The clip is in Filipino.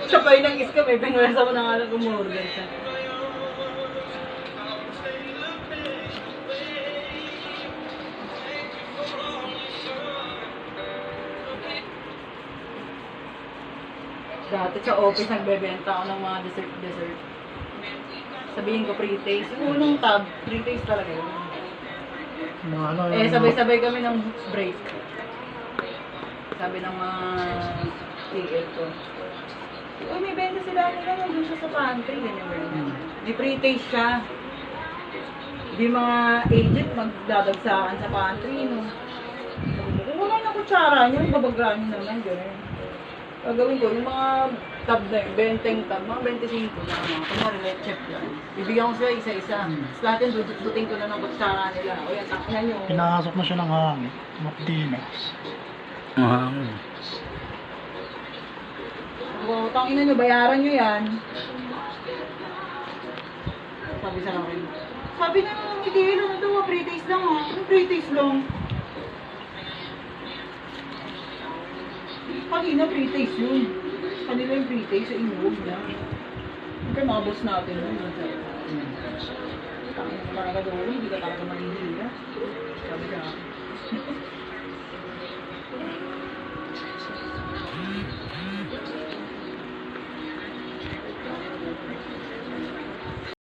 Siya pa yung nag-scam eh. Pinwesa mo na nga lang umorder siya. Dati sa office nagbebenta ako ng mga dessert. Sabihin ko pre-taste. Yung unang tab, pre-taste talaga yun. Sabay-sabay kami ng break. Sabi ng mga TL ko, uy, may benta sila nila, nandun siya sa pantry, ganyan. May pre-taste siya. Hindi mga agent magdadagsakan sa pantry, no? Kung wala na kutsara nyo, babaglaan nyo naman, gano'n. Gagawin ko, yung mga tab na yun, 20 tab, mga 25 na mga, kumari let check lang. Bibigyan ko sila isa-isa. Tapos lahat yun, duduting ko na ng kutsara nila. O yan, taknan nyo. Pinakasok na siya ng hangin. Mapdi na. Mahangin. O, tangina nyo, bayaran nyo yan. Sabi sa akin. Sabi na nung hindi, ano to, pre-taste lang ha. Ano pre-taste lang? Kanina pre-taste yun. Kanina yung pre-taste, sa inuog na. Siyempre mga boss natin yun. Tangina talaga doon, hindi ka talaga manihila. Sabi ka.